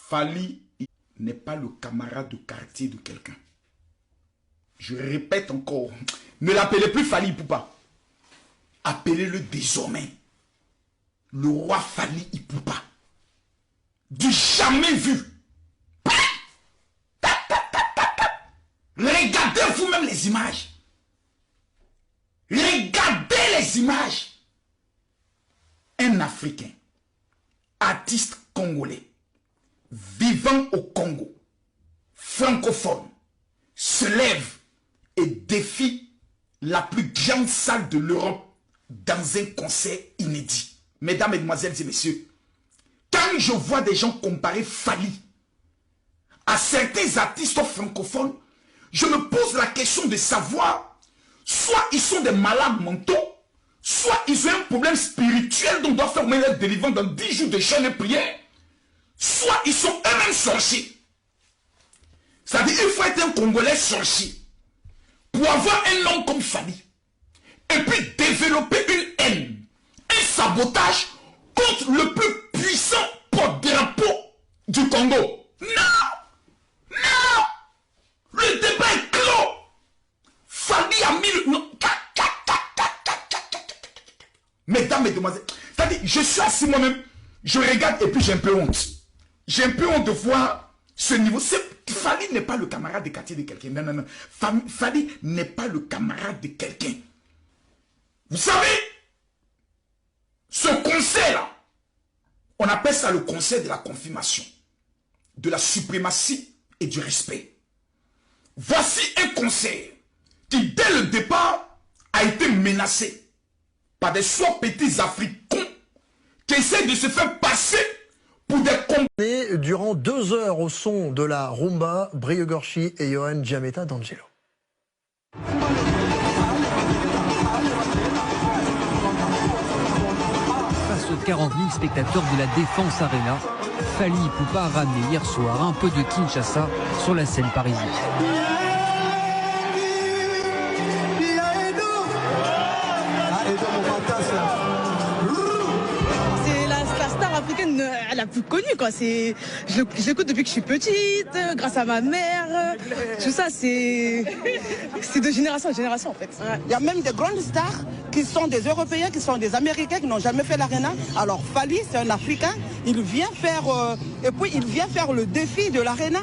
Fally n'est pas le camarade de quartier de quelqu'un. Je répète encore, ne l'appelez plus Fally Ipupa. Appelez-le désormais le roi Fally Ipupa. Du jamais vu. Regardez vous-même les images. Regardez les images. Un Africain, artiste congolais, vivant au Congo, francophone, se lève et défie la plus grande salle de l'Europe dans un concert inédit. Mesdames, Mesdemoiselles et Messieurs, quand je vois des gens comparer Fally à certains artistes francophones, je me pose la question de savoir, soit ils sont des malades mentaux, soit ils ont un problème spirituel dont on doit faire une délivrance dans 10 jours de jeûne et prière, soit ils sont eux-mêmes sorciers. C'est-à-dire qu'il faut être un Congolais sorcier pour avoir un nom comme Fally et puis développer une haine, un sabotage contre le plus puissant porte-drapeau du Congo. Non! Non! Le débat est clos. Fally a mis le... Non. Mesdames, Mesdemoiselles, c'est-à-dire, je suis assis moi-même, je regarde et puis j'ai un peu honte. J'ai un peu honte de voir ce niveau. Fally n'est pas le camarade de quartier de quelqu'un. Non, non, non. Fally n'est pas le camarade de quelqu'un. Vous savez, ce concert-là, on appelle ça le concert de la confirmation, de la suprématie et du respect. Voici un concert qui, dès le départ, a été menacé par des soi petits Africains qui essaient de se faire passer pour des condamnés durant 2 heures au son de la rumba, Brio Gorshi et Johan Giametta d'Angelo. Face aux 40 000 spectateurs de la Défense Arena, Fally Ipupa a ramené hier soir un peu de Kinshasa sur la scène parisienne. La plus connue quoi, je l'écoute depuis que je suis petite, grâce à ma mère, tout ça c'est de génération en génération en fait. Il y a même des grandes stars qui sont des Européens, qui sont des Américains, qui n'ont jamais fait l'arena. Alors Fally c'est un Africain, il vient faire et puis il vient faire le défi de l'arena.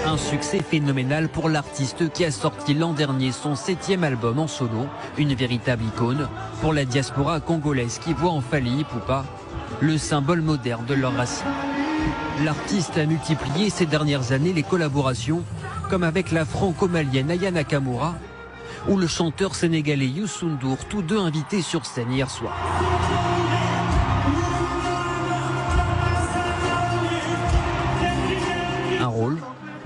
Un succès phénoménal pour l'artiste qui a sorti l'an dernier son 7e album en solo, une véritable icône pour la diaspora congolaise qui voit en Fally Ipupa le symbole moderne de leur racine. L'artiste a multiplié ces dernières années les collaborations, comme avec la franco-malienne Aya Nakamura ou le chanteur sénégalais Youssou N'Dour, tous deux invités sur scène hier soir. Un rôle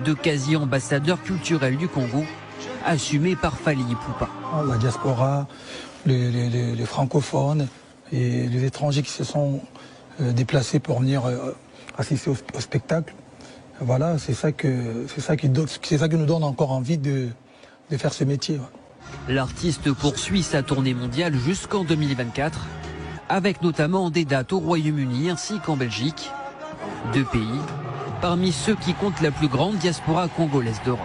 de quasi-ambassadeur culturel du Congo, assumé par Fally Ipupa. La diaspora, les francophones et les étrangers qui se sont déplacés pour venir assister au spectacle, voilà, c'est ça qui nous donne encore envie de faire ce métier. L'artiste poursuit sa tournée mondiale jusqu'en 2024, avec notamment des dates au Royaume-Uni ainsi qu'en Belgique, 2 pays parmi ceux qui comptent la plus grande diaspora congolaise d'Europe.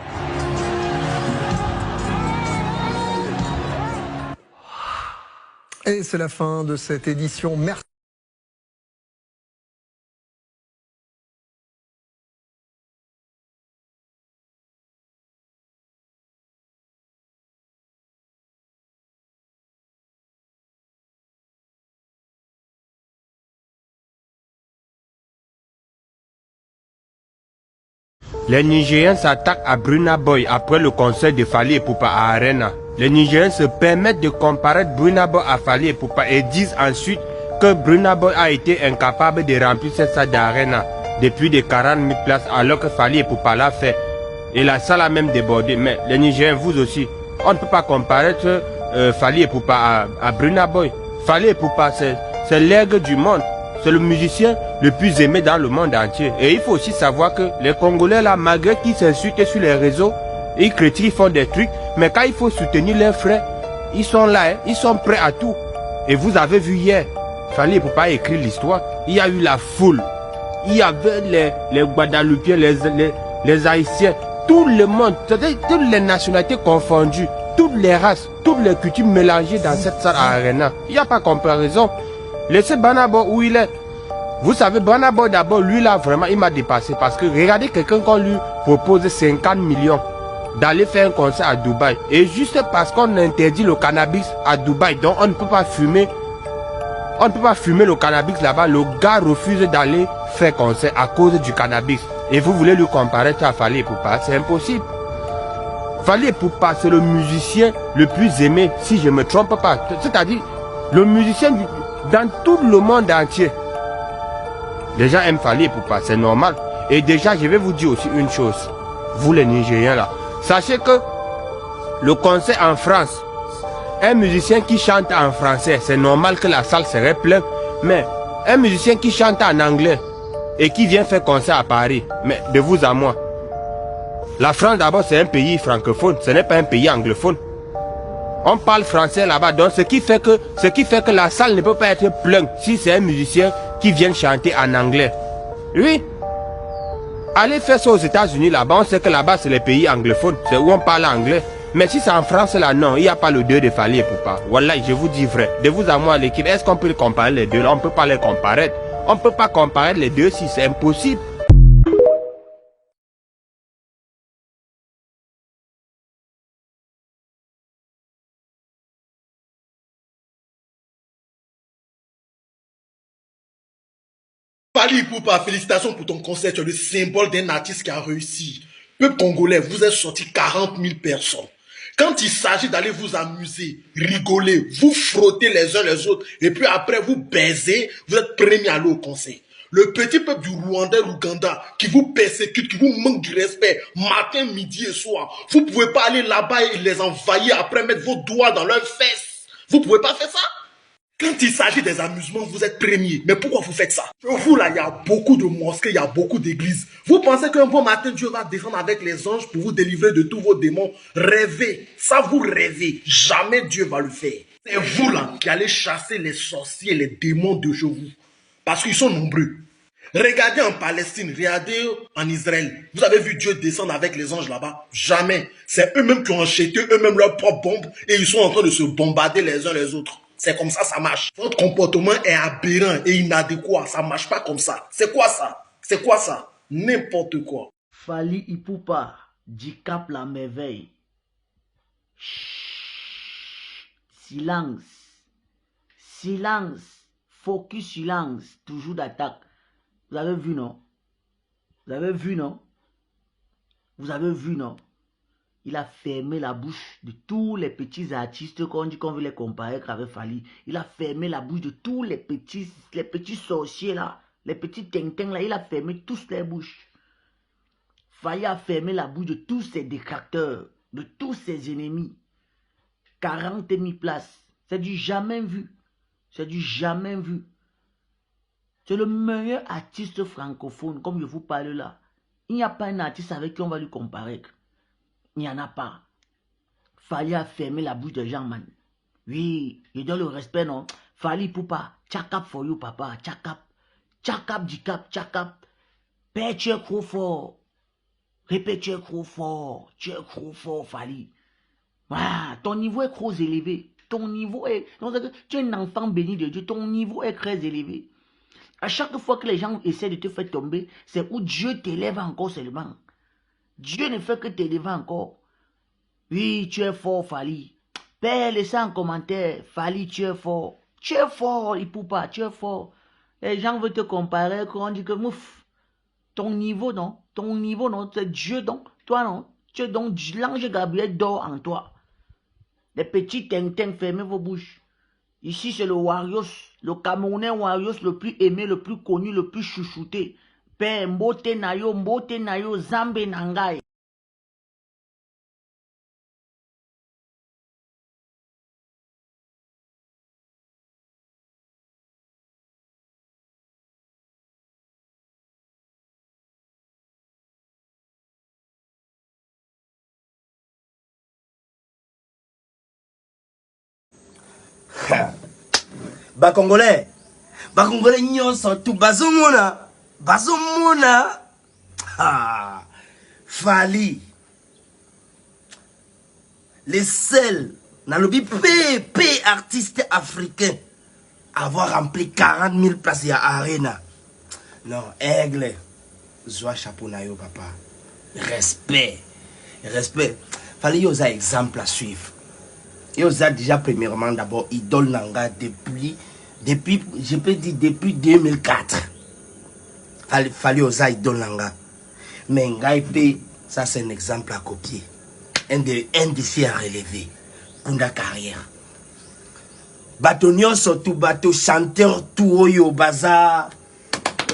Et c'est la fin de cette édition. Merci. Les Nigériens s'attaquent à Burna Boy après le concert de Fally Ipupa à Arena. Les Nigériens se permettent de comparer Burna Boy à Fally Ipupa et disent ensuite que Burna Boy a été incapable de remplir cette salle d'Arena depuis de 40 000 places alors que Fally Ipupa l'a fait. Et la salle a même débordé. Mais les Nigériens, vous aussi, on ne peut pas comparer Fally Ipupa à Burna Boy. Fally Ipupa, c'est l'aigle du monde. C'est le musicien le plus aimé dans le monde entier. Et il faut aussi savoir que les Congolais là, malgré qu'ils s'insultent sur les réseaux, ils critiquent, ils font des trucs, mais quand il faut soutenir leurs frères, ils sont là, hein, ils sont prêts à tout. Et vous avez vu hier, Fally Ipupa écrire l'histoire, il y a eu la foule. Il y avait les Guadeloupéens, les Haïtiens, tout le monde, c'est-à-dire toutes les nationalités confondues, toutes les races, toutes les cultures mélangées dans cette salle à Arena. Il n'y a pas comparaison. Laissez Burna Boy où il est. Vous savez, Burna Boy d'abord, lui là, vraiment, il m'a dépassé. Parce que regardez quelqu'un qu'on lui propose 50 millions d'aller faire un concert à Dubaï. Et juste parce qu'on interdit le cannabis à Dubaï, donc on ne peut pas fumer. On ne peut pas fumer le cannabis là-bas. Le gars refuse d'aller faire concert à cause du cannabis. Et vous voulez lui comparer à Fally Ipupa, c'est impossible. Fally Ipupa, c'est le musicien le plus aimé, si je ne me trompe pas. C'est-à-dire, le musicien dans tout le monde entier. Les gens aiment Fally Ipupa, c'est normal. Et déjà, je vais vous dire aussi une chose. Vous les Nigériens là, sachez que le concert en France, un musicien qui chante en français, c'est normal que la salle serait pleine. Mais un musicien qui chante en anglais et qui vient faire concert à Paris, mais de vous à moi. La France d'abord c'est un pays francophone, ce n'est pas un pays anglophone. On parle français là-bas, donc ce qui fait que la salle ne peut pas être pleine si c'est un musicien qui vient chanter en anglais. Oui. Allez faire ça aux États-Unis là-bas, on sait que là-bas c'est les pays anglophones, c'est où on parle anglais. Mais si c'est en France là, non, il n'y a pas le 2 de Fally Ipupa. Voilà, je vous dis vrai. De vous à moi l'équipe, est-ce qu'on peut comparer les deux là? On ne peut pas les comparer. On ne peut pas comparer les deux si c'est impossible. Fally Ipupa, félicitations pour ton concert. Tu es le symbole d'un artiste qui a réussi. Peuple congolais, vous êtes sorti 40 000 personnes. Quand il s'agit d'aller vous amuser, rigoler, vous frotter les uns les autres, et puis après vous baiser, vous êtes premier à aller au concert. Le petit peuple du Rwanda, l'Ouganda, qui vous persécute, qui vous manque du respect, matin, midi et soir, vous pouvez pas aller là-bas et les envahir après mettre vos doigts dans leurs fesses. Vous pouvez pas faire ça? Quand il s'agit des amusements, vous êtes premier. Mais pourquoi vous faites ça? Vous là, il y a beaucoup de mosquées, il y a beaucoup d'églises. Vous pensez qu'un bon matin, Dieu va descendre avec les anges pour vous délivrer de tous vos démons? Rêvez. Ça, vous rêvez. Jamais Dieu va le faire. C'est vous là qui allez chasser les sorciers, les démons de chez vous. Parce qu'ils sont nombreux. Regardez en Palestine, regardez en Israël. Vous avez vu Dieu descendre avec les anges là-bas? Jamais. C'est eux-mêmes qui ont acheté eux-mêmes leurs propres bombes et ils sont en train de se bombarder les uns les autres. C'est comme ça marche. Votre comportement est aberrant et inadéquat. Ça marche pas comme ça. C'est quoi ça? C'est quoi ça? N'importe quoi. Fally Ipupa, Dicap la merveille. Silence. Silence. Focus silence. Toujours d'attaque. Vous avez vu, non? Vous avez vu, non? Vous avez vu, non? Il a fermé la bouche de tous les petits artistes qu'on dit qu'on veut les comparer avec Fally. Il a fermé la bouche de tous les petits sorciers là, les petits tintins là. Il a fermé tous les bouches. Fally a fermé la bouche de tous ses détracteurs, de tous ses ennemis. 40 000 places. C'est du jamais vu. C'est du jamais vu. C'est le meilleur artiste francophone, comme je vous parle là. Il n'y a pas un artiste avec qui on va lui comparer. Il n'y en a pas. Fally a fermé la bouche des gens, man. Oui, je donne le respect, non? Fally Ipupa, tchakap for you, papa. Tchakap. Tchakap, dikap, tchakap. Père, tu es trop fort. Répète, tu es trop fort. Tu es trop fort, Fally. Ah, ton niveau est trop élevé. Ton niveau est... Tu es un enfant béni de Dieu. Ton niveau est très élevé. À chaque fois que les gens essaient de te faire tomber, c'est où Dieu t'élève encore seulement. Dieu ne fait que t'élever encore. Oui, tu es fort, Fally. Père, laissez en commentaire. Fally, tu es fort. Tu es fort, Ipupa, tu es fort. Les gens veulent te comparer, on dit que mouf. Ton niveau, non. Ton niveau, non. C'est Dieu, donc. Toi, non. Tu es donc l'ange Gabriel dort en toi. Les petits tintins, fermez vos bouches. Ici, c'est le Warriors, le Camerounais Warriors le plus aimé, le plus connu, le plus chouchouté. Père, mbote nayo, zambe nangai. Congolais nyonso tout bazomona Fally les seuls nalobi P artiste africain avoir rempli 40 000 places à Arena. Non, Aigle, Zoa chapeau na yo papa. Respect. Fallait y avoir exemple à suivre. Yo a déjà premièrement d'abord idole nanga depuis je peux dire depuis 2004. Fallait oser idole nanga. Mais Ngai ça c'est un exemple à copier. Un défi à relever pour la carrière. Batonio surtout bateau chanteur tout oyo bazar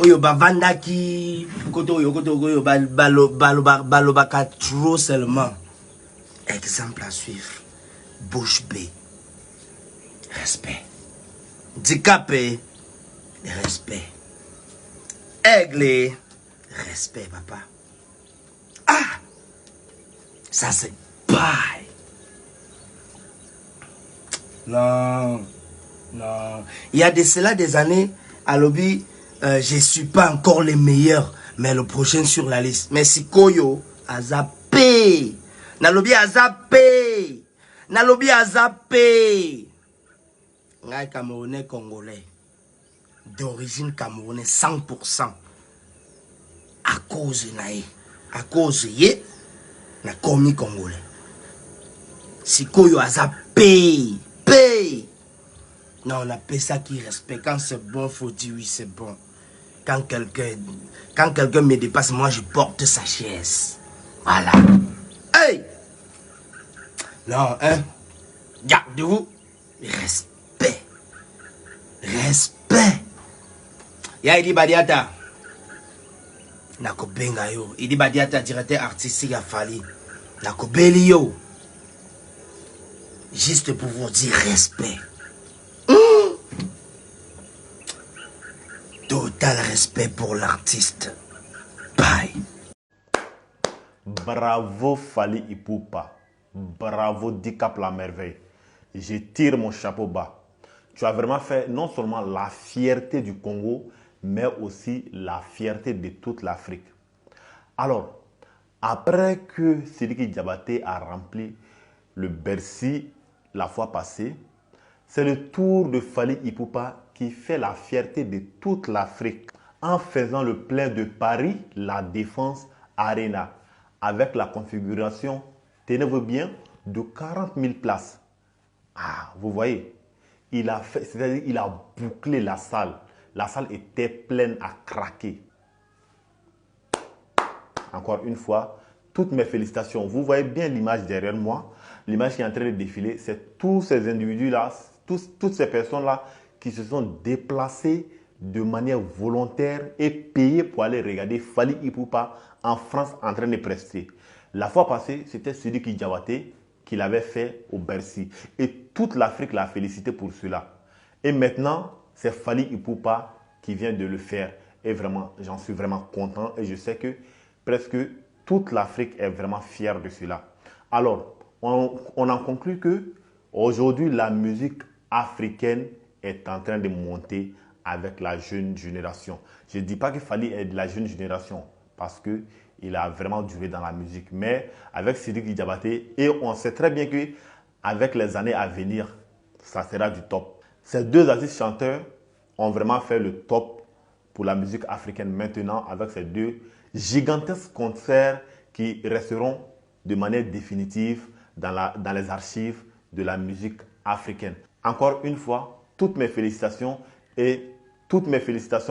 oyo bavandaki koto oyo balobaka trop seulement. Exemple à suivre. Bouche B. Respect. Dicapé. Respect. Aigle. Respect, papa. Ah! Ça, c'est paille. Non. Il y a de cela des années, à lobby, je ne suis pas encore le meilleur, mais le prochain sur la liste. Mais si Koyo a zappé. Nalobi a zappé. Ngai Camerounais Congolais. D'origine Camerounais 100%. À cause naïe. À cause yé. Na komi Congolais. Si Koyo a zappé. Non, on appelle ça qui respecte. Quand c'est bon, faut dire oui, c'est bon. Quand quelqu'un me dépasse, moi je porte sa chaise. Voilà. Hey! Non, hein? Gardez-vous. Respect. Ya Idi Badiata. Nako benga yo. Idi Badiata, directeur artistique à Fally. Nako beli yo. Juste pour vous dire respect. Total respect pour l'artiste. Bye. Bravo Fally Ipupa. Bravo Dicap la merveille. Je tire mon chapeau bas. Tu as vraiment fait non seulement la fierté du Congo, mais aussi la fierté de toute l'Afrique. Alors, après que Sidiki Diabaté a rempli le Bercy la fois passée, c'est le tour de Fally Ipupa qui fait la fierté de toute l'Afrique en faisant le plein de Paris, la Défense Arena, avec la configuration, tenez-vous bien, de 40 000 places. Ah, vous voyez, il a fait, c'est-à-dire il a bouclé la salle. La salle était pleine à craquer. Encore une fois, toutes mes félicitations. Vous voyez bien l'image derrière moi. L'image qui est en train de défiler, c'est tous ces individus-là, toutes ces personnes-là qui se sont déplacées de manière volontaire et payées pour aller regarder Fally Ipupa en France en train de prester. La fois passée, c'était Sidiki Diabaté qui l'avait fait au Bercy. Et toute l'Afrique l'a félicité pour cela. Et maintenant, c'est Fally Ipupa qui vient de le faire. Et vraiment, j'en suis vraiment content. Et je sais que presque toute l'Afrique est vraiment fière de cela. Alors, on en conclut que aujourd'hui, la musique africaine est en train de monter avec la jeune génération. Je ne dis pas que Fally est de la jeune génération parce qu'il a vraiment duré dans la musique. Mais avec Sidiki Diabaté, et on sait très bien qu'avec les années à venir, ça sera du top. Ces deux artistes chanteurs ont vraiment fait le top pour la musique africaine maintenant avec ces deux gigantesques concerts qui resteront de manière définitive dans les archives de la musique africaine. Encore une fois, toutes mes félicitations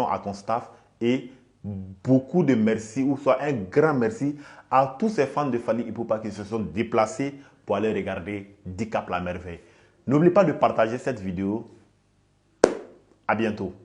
à ton staff et beaucoup de merci, ou soit un grand merci à tous ces fans de Fally Ipupa qui se sont déplacés pour aller regarder Dicap la merveille. N'oublie pas de partager cette vidéo. À bientôt.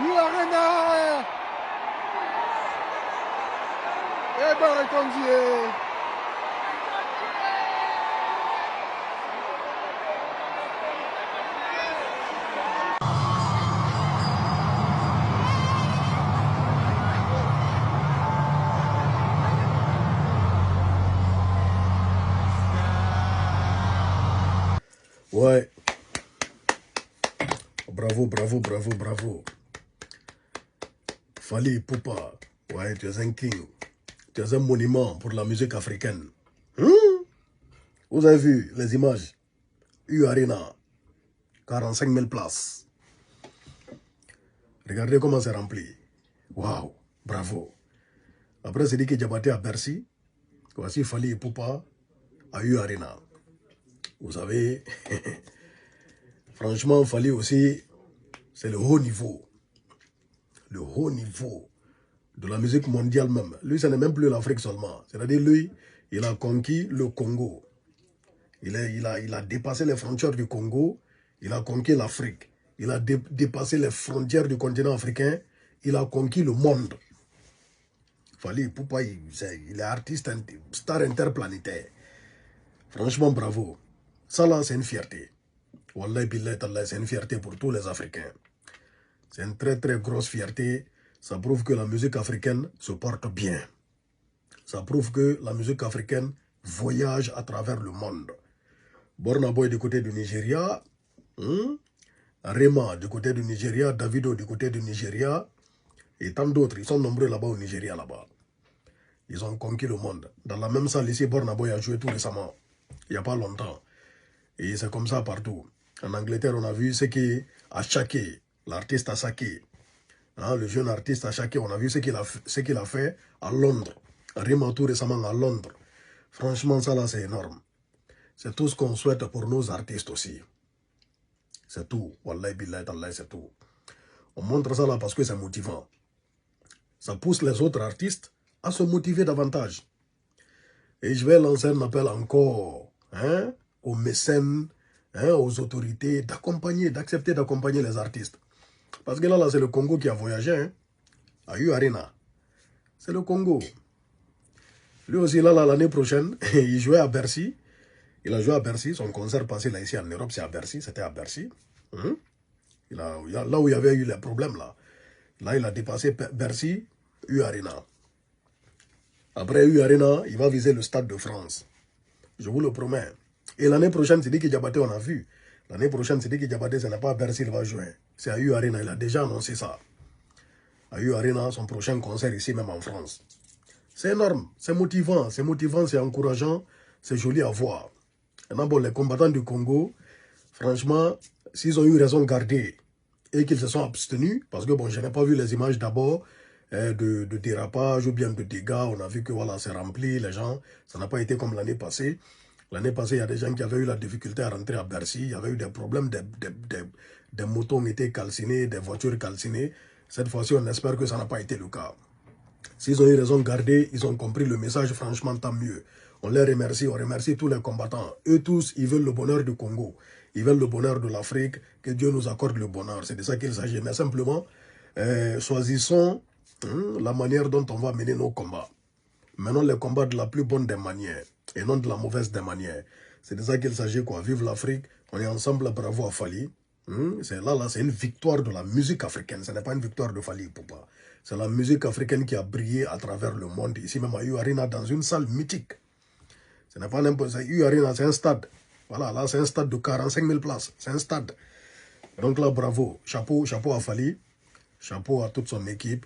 New Arena. Eh ben, répondez. Ouais. Bravo, bravo, bravo, bravo. Fally Ipupa. Ouais, tu es un king. Tu es un monument pour la musique africaine. Vous avez vu les images? U Arena. 45 000 places. Regardez comment c'est rempli. Waouh, bravo. Après, c'est dit que Diabaté à Bercy. Voici Fally Ipupa à U Arena. Vous savez, franchement, Fally aussi, c'est le haut niveau. Le haut niveau de la musique mondiale même. Lui, ce n'est même plus l'Afrique seulement. C'est-à-dire, lui, il a conquis le Congo. Il a dépassé les frontières du Congo. Il a conquis l'Afrique. Il a dépassé les frontières du continent africain. Il a conquis le monde. Fally Ipupa, il est artiste, star interplanétaire. Franchement, bravo. Ça là, c'est une fierté. Wallahi billahi tallah, c'est une fierté pour tous les Africains. C'est une très très grosse fierté. Ça prouve que la musique africaine se porte bien. Ça prouve que la musique africaine voyage à travers le monde. Burna Boy du côté du Nigeria, Rema du côté du Nigeria, Davido du côté du Nigeria, et tant d'autres. Ils sont nombreux là-bas au Nigeria, là-bas. Ils ont conquis le monde. Dans la même salle ici, Burna Boy a joué tout récemment. Il n'y a pas longtemps. Et c'est comme ça partout. En Angleterre, on a vu ce qui a Shaké, l'artiste a Shaké. Le jeune artiste a Shaké, on a vu ce qu'il a fait à Londres. Rema tout récemment à Londres. Franchement, ça là, c'est énorme. C'est tout ce qu'on souhaite pour nos artistes aussi. C'est tout. Wallahi billahi tallahi, c'est tout. On montre ça là parce que c'est motivant. Ça pousse les autres artistes à se motiver davantage. Et je vais lancer un appel encore aux mécènes, aux autorités, d'accepter d'accompagner les artistes. Parce que là c'est le Congo qui a voyagé, à U Arena. C'est le Congo. Lui aussi, là, l'année prochaine, il jouait à Bercy. Il a joué à Bercy. Son concert passé là, ici en Europe, c'est à Bercy. C'était à Bercy. Là où il y avait eu les problèmes, là il a dépassé Bercy, U Arena. Après U Arena, il va viser le Stade de France. Je vous le promets. Et l'année prochaine, c'est dit que Diabaté, on a vu. L'année prochaine, c'est dit que Diabaté, ce n'est pas à Bercy, il va jouer. C'est à U Arena, il a déjà annoncé ça. À U Arena, son prochain concert ici, même en France. C'est énorme, c'est motivant, c'est encourageant, c'est joli à voir. Maintenant, bon, les combattants du Congo, franchement, s'ils ont eu raison de garder et qu'ils se sont abstenus, parce que bon, je n'ai pas vu les images d'abord de dérapage ou bien de dégâts, on a vu que voilà, c'est rempli, les gens, ça n'a pas été comme l'année passée. L'année passée, il y a des gens qui avaient eu la difficulté à rentrer à Bercy, il y avait eu des problèmes, des motos ont été calcinées, des voitures calcinées. Cette fois-ci, on espère que ça n'a pas été le cas. S'ils ont eu raison de garder, ils ont compris le message, franchement, tant mieux. On les remercie, on remercie tous les combattants. Eux tous, ils veulent le bonheur du Congo. Ils veulent le bonheur de l'Afrique, que Dieu nous accorde le bonheur. C'est de ça qu'il s'agit. Mais simplement, choisissons la manière dont on va mener nos combats. Menons les combats de la plus bonne des manières et non de la mauvaise des manières. C'est de ça qu'il s'agit, quoi. Vive l'Afrique, on est ensemble, bravo à Fally. C'est une victoire de la musique africaine. Ce n'est pas une victoire de Fally Ipupa. C'est la musique africaine qui a brillé à travers le monde. Ici même à U Arena, dans une salle mythique. Ce n'est pas n'importe quoi. U Arena, c'est un stade. Voilà, là c'est un stade de 45 000 places. C'est un stade. Donc là, bravo. Chapeau à Fally. Chapeau à toute son équipe.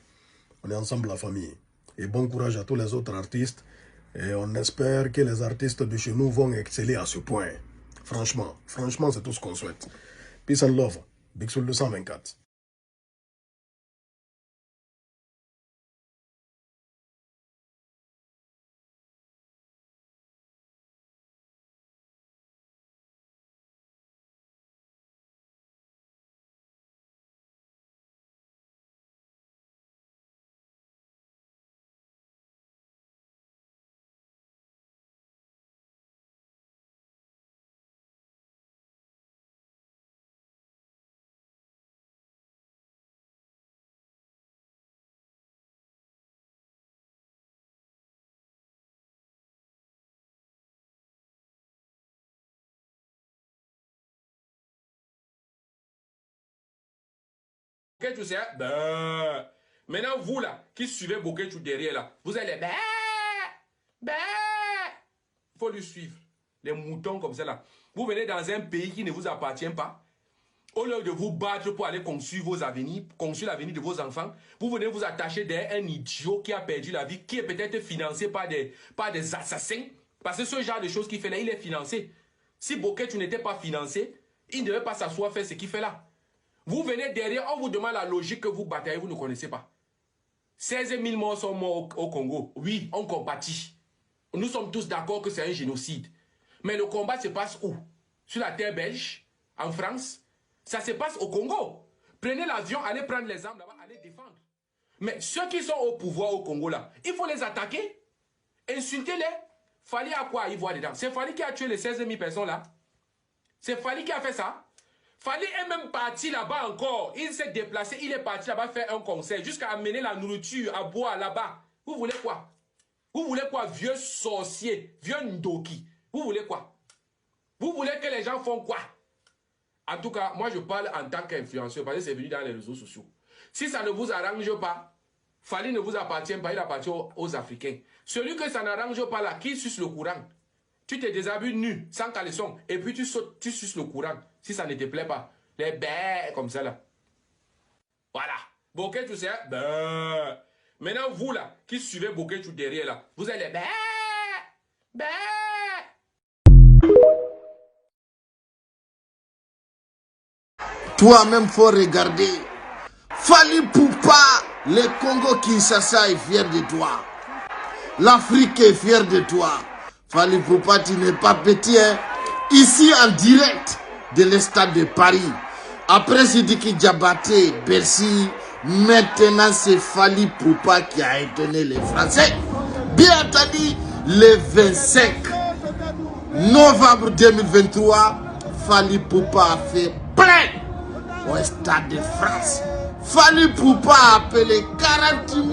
On est ensemble, la famille. Et bon courage à tous les autres artistes. Et on espère que les artistes de chez nous vont exceller à ce point. Franchement, c'est tout ce qu'on souhaite. Peace and love. Big Soul 224. Qu'est-ce que tu sais? Ben. Maintenant, vous là, qui suivez Boketu derrière là, vous allez ben. Il faut lui suivre. Les moutons comme ça là. Vous venez dans un pays qui ne vous appartient pas. Au lieu de vous battre pour aller construire vos avenirs, construire l'avenir de vos enfants, vous venez vous attacher derrière un idiot qui a perdu la vie, qui est peut-être financé par des assassins. Parce que ce genre de choses qu'il fait là, il est financé. Si Boketu n'était pas financé, il ne devait pas s'asseoir faire ce qu'il fait là. Vous venez derrière, on vous demande la logique que vous bataillez, vous ne connaissez pas. 16 000 morts sont morts au Congo. Oui, on compatit. Nous sommes tous d'accord que c'est un génocide. Mais le combat se passe où? Sur la terre belge? En France? Ça se passe au Congo. Prenez l'avion, allez prendre les armes là-bas, allez défendre. Mais ceux qui sont au pouvoir au Congo là, il faut les attaquer. Insultez-les. Fali à quoi y voir dedans? C'est Fali qui a tué les 16 000 personnes là. C'est Fali qui a fait ça. Fali est même parti là-bas encore. Il s'est déplacé, il est parti là-bas faire un concert jusqu'à amener la nourriture à boire là-bas. Vous voulez quoi? Vous voulez quoi, vieux sorcier, vieux ndoki? Vous voulez quoi? Vous voulez que les gens font quoi? En tout cas, moi je parle en tant qu'influenceur parce que c'est venu dans les réseaux sociaux. Si ça ne vous arrange pas, Fali ne vous appartient pas, il appartient aux Africains. Celui que ça n'arrange pas là, qui suce le courant? Tu te déshabilles nu, sans caleçon, et puis tu sautes, tu suces le courant. Si ça ne te plaît pas. Les bêtes comme ça là. Voilà. Boketu c'est ben. Maintenant vous là, qui suivez Boketu derrière là, vous allez ben. Toi-même faut regarder. Fali Poupa, le Congo Kinshasa est fier de toi. L'Afrique est fière de toi. Fali Poupa, tu n'es pas petit, hein? Ici en direct de l'Estade de Paris. Après Sidiki Diabaté, Bercy, maintenant c'est Fali Poupa qui a étonné les Français. Bien entendu, le 25 novembre 2023, Fali Poupa a fait plein au Stade de France. Fali Poupa a appelé 40 000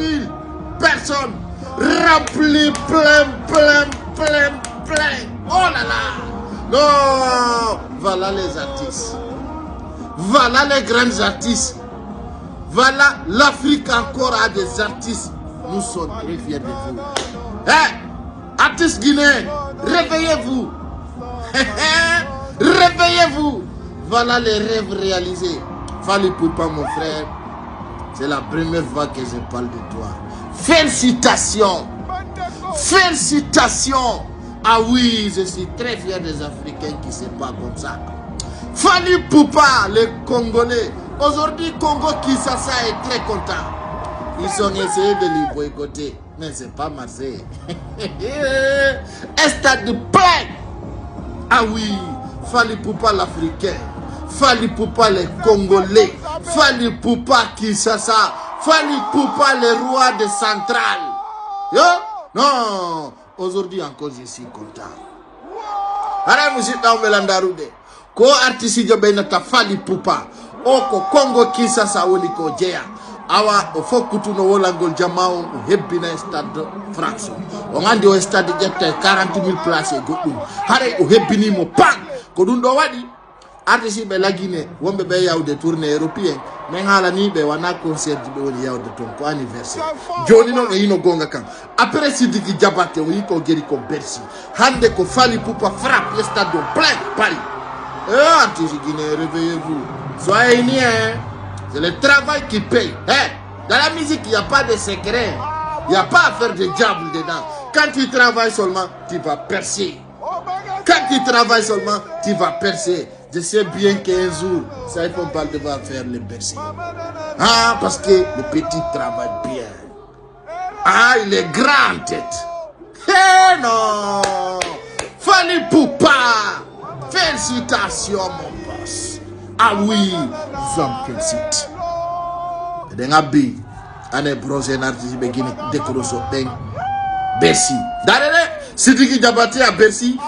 personnes, rempli plein. Oh là là! Non! Voilà les artistes. Voilà les grands artistes. Voilà, l'Afrique encore a des artistes. Nous sommes très fiers de vous. Hey! Artistes guinéens, réveillez-vous. Réveillez-vous. Voilà les rêves réalisés. Fali Poupa, mon frère, c'est la première fois que je parle de toi. Félicitations. Félicitations. Ah oui, je suis très fier des Africains qui se battent comme ça. Fali Poupa, les Congolais. Aujourd'hui, Congo Kinshasa est très content. Ils ont essayé de lui boycotter, mais c'est pas marché. Un stade de plein. Ah oui, Fali Poupa l'Africain. Fali Poupa les Congolais. Fali Poupa Kinshasa. Fali Poupa les rois de Centrale. Yo? Non, aujourd'hui encore je suis content. Ara musita umelandarude. Ko artisi jobe na Fali Poupa. Oko Congo Kinshasa woni ko jeya. Awa o fokutu no wolangol jamao hebbina stade France. O ngandi o stade jetta 40 000 places goddum. Hare o hebbini mo pan. Ko dum do wadi artisi be lagine wombe be yawde tournée européen. Men hala ni be wana concert be woni yawde ton ko anniversaire. Joni non yino gonga kan. Après Sidiki Diabaté o yiko geri ko Bercy. Hande ko Fali Poupa frappe le stade plein Paris. Artisi guinéen, réveillez-vous. Soyez unis, hein. C'est le travail qui paye. Hein? Dans la musique, il n'y a pas de secret. Il n'y a pas à faire de diable dedans. Quand tu travailles seulement, tu vas percer. Quand tu travailles seulement, tu vas percer. Je sais bien qu'un jour, ça il faut pas devoir faire le percer. Ah, parce que le petit travaille bien. Ah, il est grand en tête. Eh non! Fali Poupa! Félicitations, mon boss. Ah oui, j'en félicite. Dengabi, ane prochaine artiste begini décrocher ben Bercy. Darele, Sidiki Diabaté à Bercy.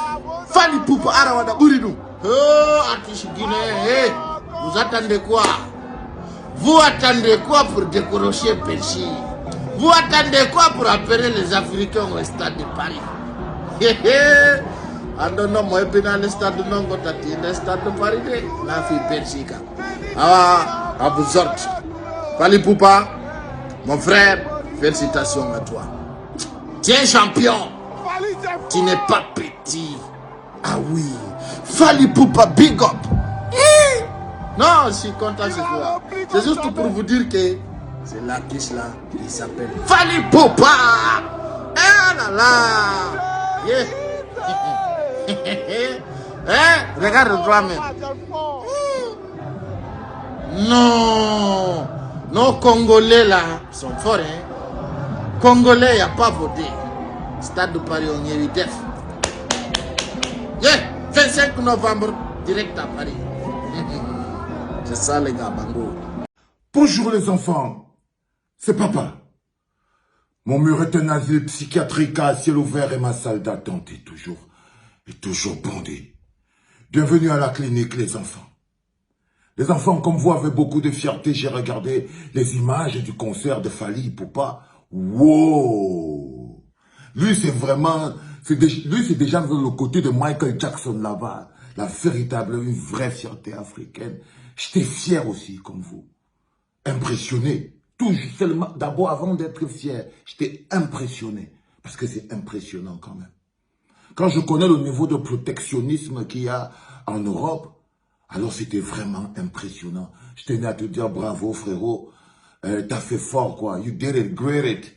Fali Poupa arawada buridu. Oh, artiste guinéen, vous attendez quoi? Vous attendez quoi pour décrocher Bercy? Vous attendez quoi pour appeler les Africains au stade de Paris? Andono mo ebina le stade nongo tati le stade de Paris de na fi Bercy ka. Ah, abuzort. Fally Ipupa, mon frère, félicitations à toi. Tu es un champion. Tu n'es pas petit. Ah oui. Fally Ipupa, big up. Non, je suis content ce soir. C'est juste pour vous dire que c'est l'artiste là qui s'appelle Fally Ipupa. Ah là là. Yeah. Hein? Regarde toi-même. Non. Nos Congolais là sont forts. Hein? Congolais, il n'y a pas voté. Stade de Paris, on y est 8F. Yeah. 25 novembre, direct à Paris. C'est ça les gars, bango. Bonjour les enfants, c'est papa. Mon mur est un asile psychiatrique à ciel ouvert et ma salle d'attente est toujours bondée. Bienvenue à la clinique les enfants. Les enfants comme vous avec beaucoup de fierté, j'ai regardé les images du concert de Fally Ipupa. Wow! Lui c'est vraiment, lui c'est déjà le côté de Michael Jackson là-bas. La véritable, une vraie fierté africaine. J'étais fier aussi, comme vous. Impressionné. Tout seulement, d'abord, avant d'être fier, j'étais impressionné. Parce que c'est impressionnant quand même. Quand je connais le niveau de protectionnisme qu'il y a en Europe, alors c'était vraiment impressionnant. Je tenais à te dire bravo, frérot. T'as fait fort, quoi. You did it, great it.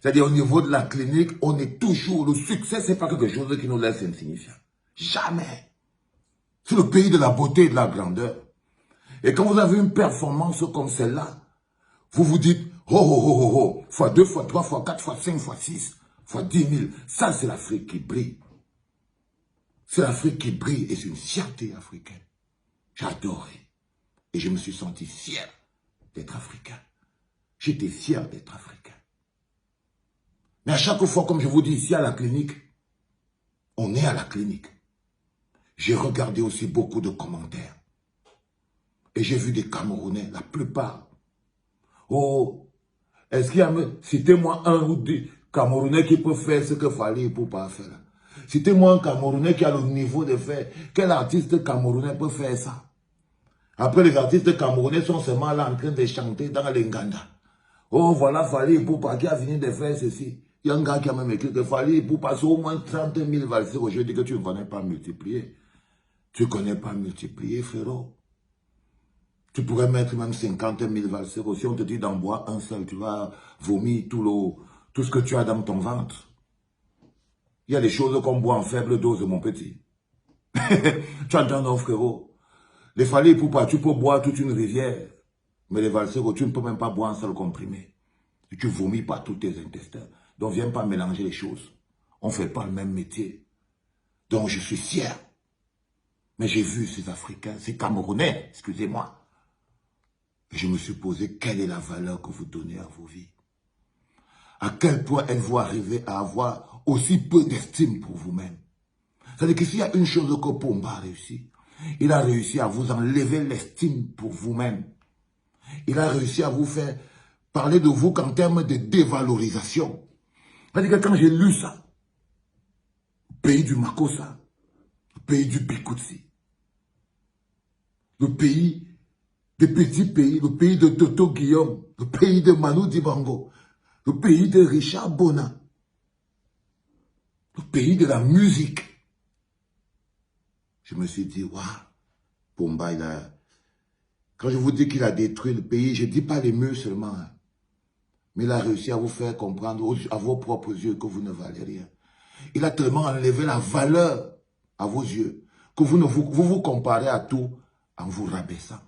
C'est-à-dire, au niveau de la clinique, on est toujours... Le succès, c'est pas quelque chose qui nous laisse insignifiants. Jamais. C'est le pays de la beauté et de la grandeur. Et quand vous avez une performance comme celle-là, vous vous dites, oh, oh, oh, oh, oh, fois 2, fois 3, fois 4, fois 5, fois 6, fois 10 000. Ça, c'est l'Afrique qui brille. C'est l'Afrique qui brille et c'est une fierté africaine. J'adorais. Et je me suis senti fier d'être africain. J'étais fier d'être africain. Mais à chaque fois, comme je vous dis ici à la clinique, on est à la clinique. J'ai regardé aussi beaucoup de commentaires. Et j'ai vu des Camerounais, la plupart. Oh, est-ce qu'il y a... Citez-moi un ou deux Camerounais qui peut faire ce que Fally Ipupa faire. Citez-moi un Camerounais qui a le niveau de faire. Quel artiste camerounais peut faire ça? Après, les artistes camerounais sont seulement là en train de chanter dans l'Enganda. Oh, voilà Fally Ipupa qui a fini de faire ceci. Il y a un gars qui a même écrit que Fally Ipupa, c'est au moins 30 000 valseurs. Je dis que tu ne connais pas multiplier. Tu ne connais pas multiplier, frérot. Tu pourrais mettre même 50 000 valseurs. Si on te dit d'en boire un seul, tu vas vomir tout ce que tu as dans ton ventre. Il y a des choses qu'on boit en faible dose, mon petit. Tu entends, non, frérot? Les Fally Ipupa, tu peux boire toute une rivière. Mais les valseurs, tu ne peux même pas boire un seul comprimé. Et tu vomis pas tous tes intestins. Donc, viens pas mélanger les choses. On ne fait pas le même métier. Donc, je suis fier. Mais j'ai vu ces Africains, ces Camerounais, excusez-moi. Et je me suis posé, quelle est la valeur que vous donnez à vos vies? À quel point êtes-vous arrivé à avoir aussi peu d'estime pour vous-même? C'est-à-dire que s'il y a une chose que Pomba a réussi, il a réussi à vous enlever l'estime pour vous-même. Il a réussi à vous faire parler de vous qu'en termes de dévalorisation. C'est-à-dire que quand j'ai lu ça, le pays du Makossa, le pays du Bikutsi, le pays des petits pays, le pays de Toto Guillaume, le pays de Manu Dibango, le pays de Richard Bona, le pays de la musique. Je me suis dit, waouh, Pomba, il a... Quand je vous dis qu'il a détruit le pays, je ne dis pas les murs seulement, hein, mais il a réussi à vous faire comprendre à vos propres yeux que vous ne valez rien. Il a tellement enlevé la valeur à vos yeux que vous vous comparez à tout en vous rabaissant.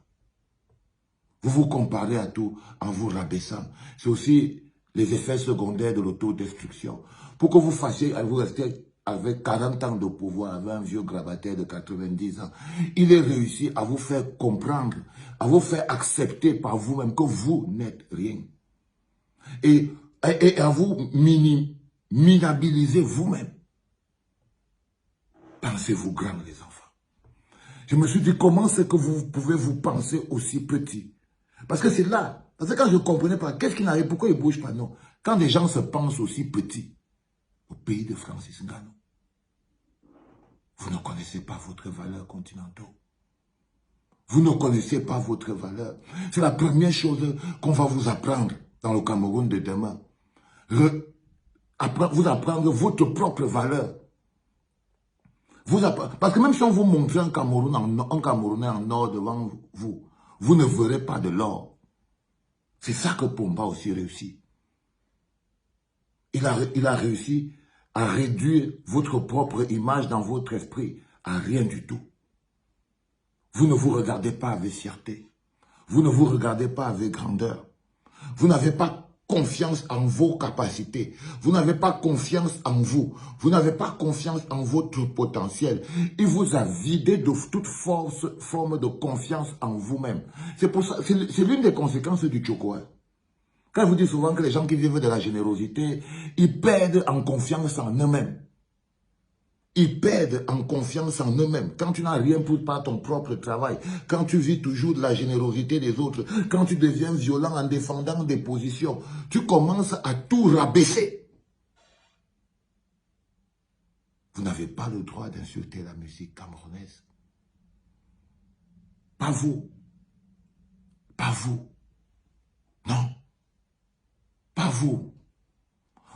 Vous vous comparez à tout en vous rabaissant. C'est aussi les effets secondaires de l'autodestruction. Pour que vous fassiez, vous restez avec 40 ans de pouvoir, avec un vieux grabataire de 90 ans, il est réussi à vous faire comprendre, à vous faire accepter par vous-même que vous n'êtes rien. Et à vous minabiliser vous-même. Pensez-vous grand, les enfants. Je me suis dit, comment c'est que vous pouvez vous penser aussi petit? Parce que c'est là. Parce que quand je ne comprenais pas, qu'est-ce qui n'arrive, pourquoi ils ne bougent pas? Non. Quand des gens se pensent aussi petits, au pays de Francis Ngannou, vous ne connaissez pas votre valeur continentale. Vous ne connaissez pas votre valeur. C'est la première chose qu'on va vous apprendre dans le Cameroun de demain. Vous apprendre votre propre valeur. Parce que même si on vous montre un Camerounais en or devant vous, vous ne verrez pas de l'or. C'est ça que Pomba aussi réussit. Il a réussi à réduire votre propre image dans votre esprit à rien du tout. Vous ne vous regardez pas avec fierté. Vous ne vous regardez pas avec grandeur. Vous n'avez pas confiance en vos capacités. Vous n'avez pas confiance en vous. Vous n'avez pas confiance en votre potentiel. Il vous a vidé de toute forme de confiance en vous-même. C'est pour ça, c'est l'une des conséquences du Tchokoa. Quand je vous dis souvent que les gens qui vivent de la générosité, ils perdent en confiance en eux-mêmes. Ils perdent en confiance en eux-mêmes. Quand tu n'as rien pour pas ton propre travail, quand tu vis toujours de la générosité des autres, quand tu deviens violent en défendant des positions, tu commences à tout rabaisser. Vous n'avez pas le droit d'insulter la musique camerounaise. Pas vous. Pas vous. Non. Pas vous.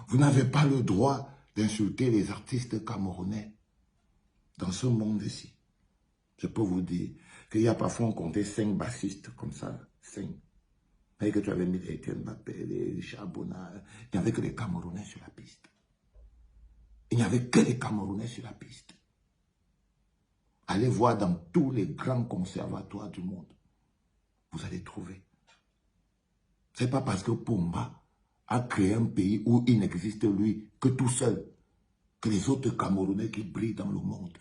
Vous n'avez pas le droit d'insulter les artistes camerounais dans ce monde-ci. Je peux vous dire qu'il y a parfois on comptait 5 bassistes comme ça, 5. Et que tu avais mis les Etienne Mbappé, les Charbonna, il n'y avait que des Camerounais sur la piste. Il n'y avait que des Camerounais sur la piste. Allez voir dans tous les grands conservatoires du monde. Vous allez trouver. C'est pas parce que Pomba a créé un pays où il n'existe lui que tout seul, que les autres Camerounais qui brillent dans le monde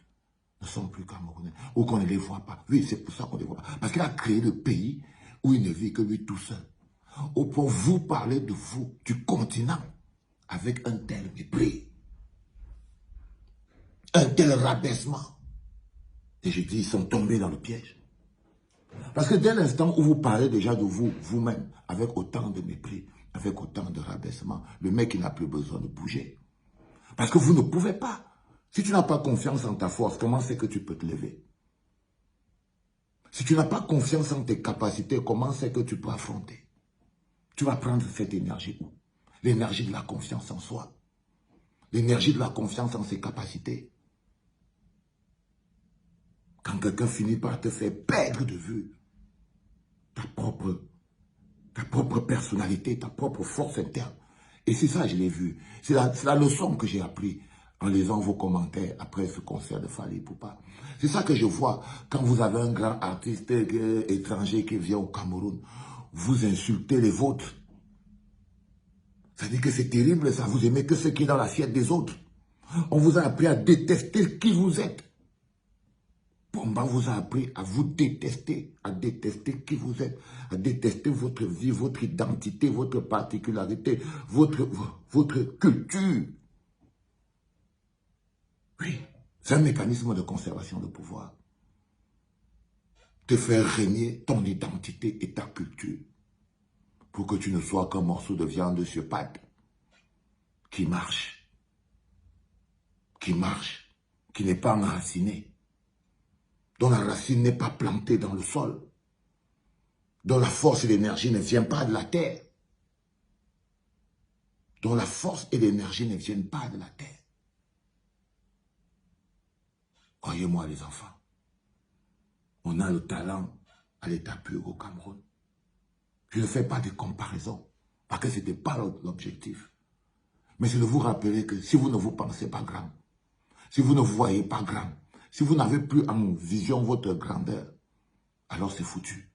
ne sont plus Camerounais, ou qu'on ne les voit pas. Oui, c'est pour ça qu'on ne les voit pas. Parce qu'il a créé le pays où il ne vit que lui tout seul. Ou pour vous parler de vous, du continent, avec un tel mépris, un tel rabaissement. Et je dis, ils sont tombés dans le piège. Parce que dès l'instant où vous parlez déjà de vous, vous-même, avec autant de mépris, avec autant de rabaissement, le mec, il n'a plus besoin de bouger. Parce que vous ne pouvez pas. Si tu n'as pas confiance en ta force, comment c'est que tu peux te lever? Si tu n'as pas confiance en tes capacités, comment c'est que tu peux affronter? Tu vas prendre cette énergie où? L'énergie de la confiance en soi. L'énergie de la confiance en ses capacités. Quand quelqu'un finit par te faire perdre de vue ta propre personnalité, ta propre force interne. Et c'est ça, je l'ai vu. C'est la leçon que j'ai appris en lisant vos commentaires après ce concert de Fally Ipupa. C'est ça que je vois quand vous avez un grand artiste étranger qui vient au Cameroun. Vous insultez les vôtres. Ça dit que c'est terrible, ça. Vous aimez que ce qui est dans l'assiette des autres. On vous a appris à détester qui vous êtes. Pomba vous a appris à vous détester, à détester qui vous êtes, à détester votre vie, votre identité, votre particularité, votre culture. Oui, c'est un mécanisme de conservation de pouvoir. Te faire régner ton identité et ta culture pour que tu ne sois qu'un morceau de viande sur pattes qui marche, qui n'est pas enraciné, dont la racine n'est pas plantée dans le sol, dont la force et l'énergie ne viennent pas de la terre, dont la force et l'énergie ne viennent pas de la terre. Croyez-moi les enfants, on a le talent à l'état pur au Cameroun. Je ne fais pas de comparaison, parce que ce n'était pas l'objectif. Mais c'est de vous rappeler que si vous ne vous pensez pas grand, si vous ne vous voyez pas grand, si vous n'avez plus en vision votre grandeur, alors c'est foutu.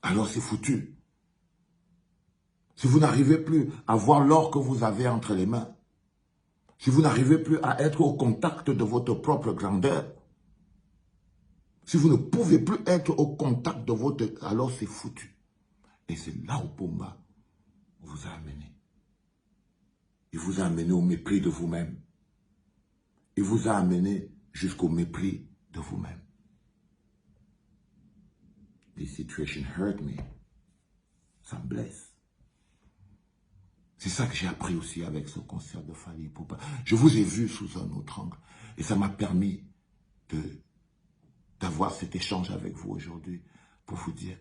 Alors c'est foutu. Si vous n'arrivez plus à voir l'or que vous avez entre les mains, si vous n'arrivez plus à être au contact de votre propre grandeur, si vous ne pouvez plus être au contact de votre... alors c'est foutu. Et c'est là où Pomba vous a amené. Il vous a amené au mépris de vous-même. Il vous a amené jusqu'au mépris de vous-même. This situation hurt me. Ça me blesse. C'est ça que j'ai appris aussi avec ce concert de Fally Ipupa. Je vous ai vu sous un autre angle. Et ça m'a permis d'avoir cet échange avec vous aujourd'hui pour vous dire,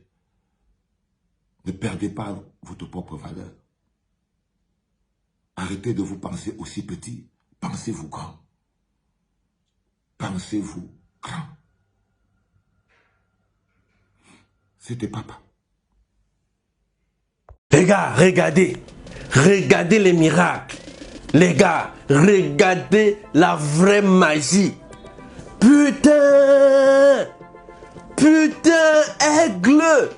ne perdez pas votre propre valeur. Arrêtez de vous penser aussi petit, pensez-vous grand. Pensez-vous grand. C'était papa. Les gars, regardez. Regardez les miracles. Les gars, regardez la vraie magie. Putain! Putain, aigle!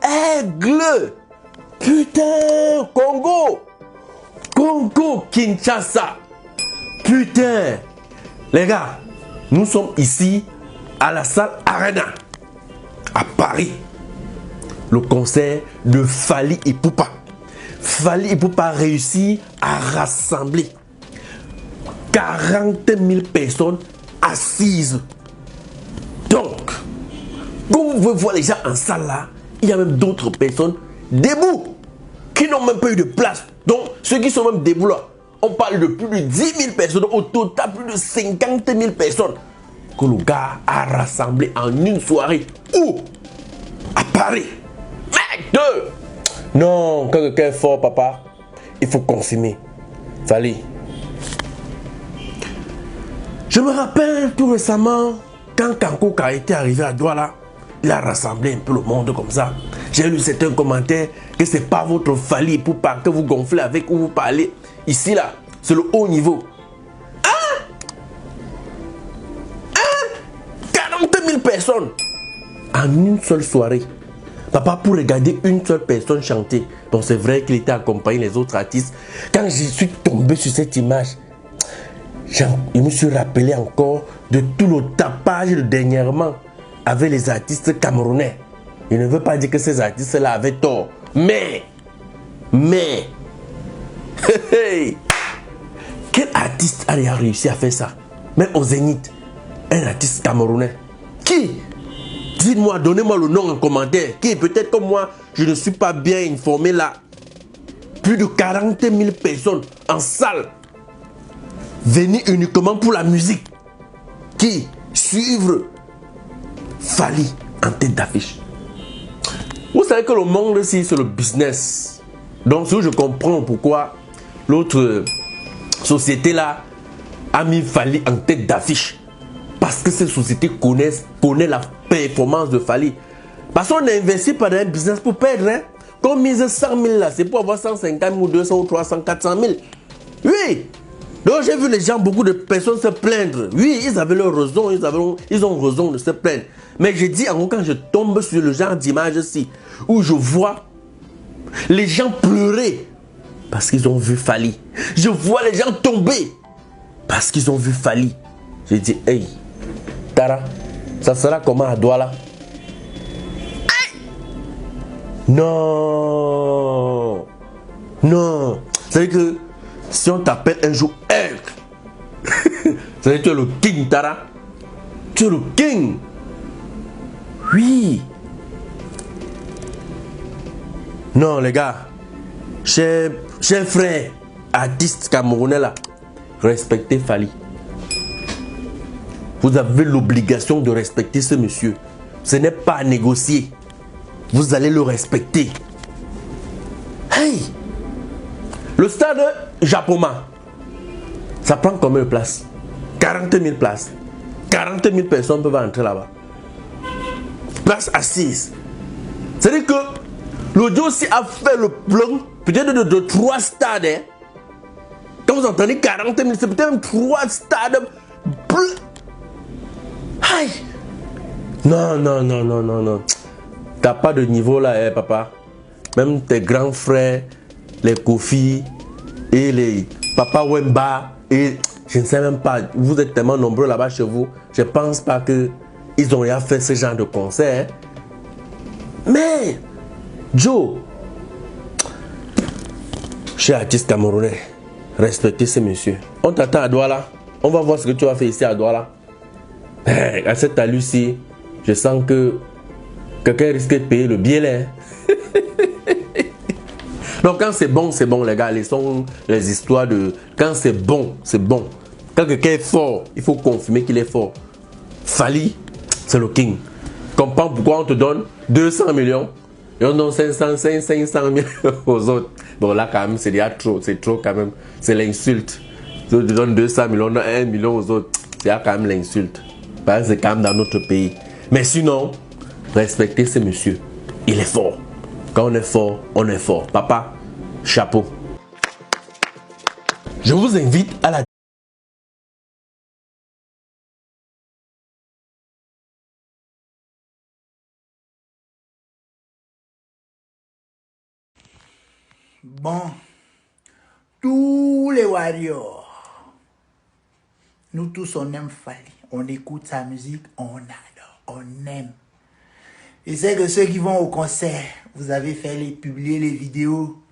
Aigle! Putain, Congo! Congo, Kinshasa! Putain! Les gars, nous sommes ici à la salle Arena, à Paris. Le concert de Fally Ipupa. Fally Ipupa a réussi à rassembler 40 000 personnes assises. Donc, comme vous pouvez voir les gens en salle là, il y a même d'autres personnes debout qui n'ont même pas eu de place. Donc, ceux qui sont même debout là, on parle de plus de 10 000 personnes, au total plus de 50 000 personnes que le gars a rassemblé en une soirée. Où? À Paris. Mec, non, quand quelqu'un est fort, papa, il faut consommer. Fally. Je me rappelle tout récemment, quand Kankouk a été arrivé à Douala, il a rassemblé un peu le monde comme ça. J'ai lu certains commentaires que c'est pas votre Fally Ipupa que vous gonflez avec ou vous parlez. Ici, là, c'est le haut niveau. 40 000 personnes en une seule soirée. Papa, pour regarder une seule personne chanter. Bon, c'est vrai qu'il était accompagné des autres artistes. Quand je suis tombé sur cette image, je me suis rappelé encore de tout le tapage de dernièrement avec les artistes camerounais. Je ne veux pas dire que ces artistes-là avaient tort. Mais, quel artiste a réussi à faire ça? Même au Zénith, un artiste camerounais. Qui? Dites-moi, donnez-moi le nom en commentaire. Qui? Peut-être comme moi, je ne suis pas bien informé là. Plus de 40 000 personnes en salle, venues uniquement pour la musique. Qui? Suivre Fally en tête d'affiche. Vous savez que le monde ici, c'est le business. Donc, je comprends pourquoi l'autre société là a mis Fally en tête d'affiche. Parce que cette société connaît la performance de Fally. Parce qu'on a investi par un business pour perdre. Hein? Comme mise 100 000 là, c'est pour avoir 150 000 ou 200 ou 300, 400 000. Oui. Donc j'ai vu les gens, beaucoup de personnes se plaindre. Oui, ils avaient leur raison, ils ont raison de se plaindre. Mais je dis encore, quand je tombe sur le genre d'image-ci, où je vois les gens pleurer parce qu'ils ont vu Fally. Je vois les gens tomber parce qu'ils ont vu Fally. Je dis, hey, Tara, ça sera comment à Douala? Non. Non. C'est que si on t'appelle un jour Herc, c'est que tu es le king, Tara. Tu es le king. Oui. Non, les gars. Chers frères, artistes camerounais là, respectez Fally. Vous avez l'obligation de respecter ce monsieur. Ce n'est pas à négocier. Vous allez le respecter. Hey! Le stade Japoma, ça prend combien de places? 40 000 places. 40 000 personnes peuvent entrer là-bas. Place assise. C'est-à-dire que l'audio aussi a fait le plan, peut-être de 3 stades. Hein? Quand vous entendez 40 000, c'est peut-être même 3 stades. Aïe! Non. T'as pas de niveau là, hein, papa. Même tes grands frères, les Kofi et les Papa Wemba, et je ne sais même pas, vous êtes tellement nombreux là-bas chez vous, je pense pas qu'ils ont rien fait ce genre de concert. Mais, Joe, cher artiste camerounais, respectez ce monsieur. On t'attend à Douala. On va voir ce que tu vas faire ici à Douala. À cette allure-ci, je sens que quelqu'un risque de payer le billet là. Donc quand c'est bon les gars, laissons les histoires de... Quand c'est bon, c'est bon. Quand quelqu'un est fort, il faut confirmer qu'il est fort. Fally, C'est le king. Comprends pourquoi on te donne 200 millions et on donne 500 000 aux autres. Bon là quand même c'est déjà trop, c'est trop quand même. C'est l'insulte. Si on te donne 200 millions, on donne 1 million aux autres. C'est quand même l'insulte. Parce que c'est quand même dans notre pays. Mais sinon, respectez ce monsieur. Il est fort. Quand on est fort, on est fort. Papa, chapeau. Je vous invite à la Bon, tous les warriors, nous tous on aime Fally, on écoute sa musique, on adore, on aime. Et c'est que ceux qui vont au concert, vous avez fait publier les vidéos,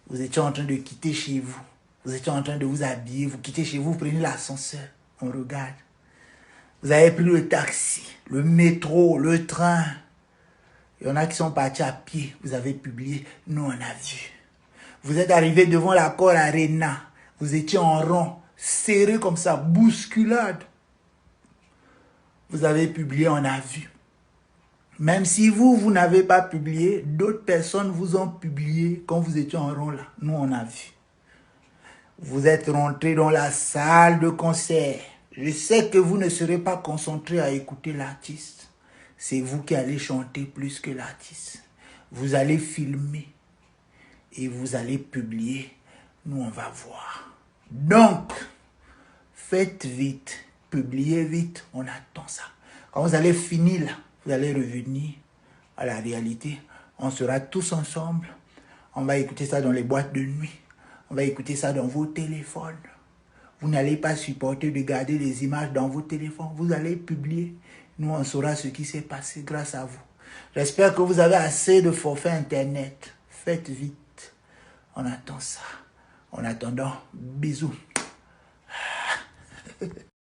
vous étiez en train de quitter chez vous, vous étiez en train de vous habiller, vous quittez chez vous, vous prenez l'ascenseur, on regarde. Vous avez pris le taxi, le métro, le train. Il y en a qui sont partis à pied, vous avez publié, nous on a vu. Vous êtes arrivé devant l'Accor Arena. Vous étiez en rond, serré comme ça, bousculade. Vous avez publié, on a vu. Même si vous n'avez pas publié, d'autres personnes vous ont publié quand vous étiez en rond là. Nous, on a vu. Vous êtes rentré dans la salle de concert. Je sais que vous ne serez pas concentré à écouter l'artiste. C'est vous qui allez chanter plus que l'artiste. Vous allez filmer. Et vous allez publier, nous on va voir. Donc, faites vite, publiez vite, on attend ça. Quand vous allez finir là, vous allez revenir à la réalité. On sera tous ensemble, on va écouter ça dans les boîtes de nuit, on va écouter ça dans vos téléphones. Vous n'allez pas supporter de garder les images dans vos téléphones, vous allez publier. Nous on saura ce qui s'est passé grâce à vous. J'espère que vous avez assez de forfaits internet. Faites vite. On attend ça. En attendant, bisous.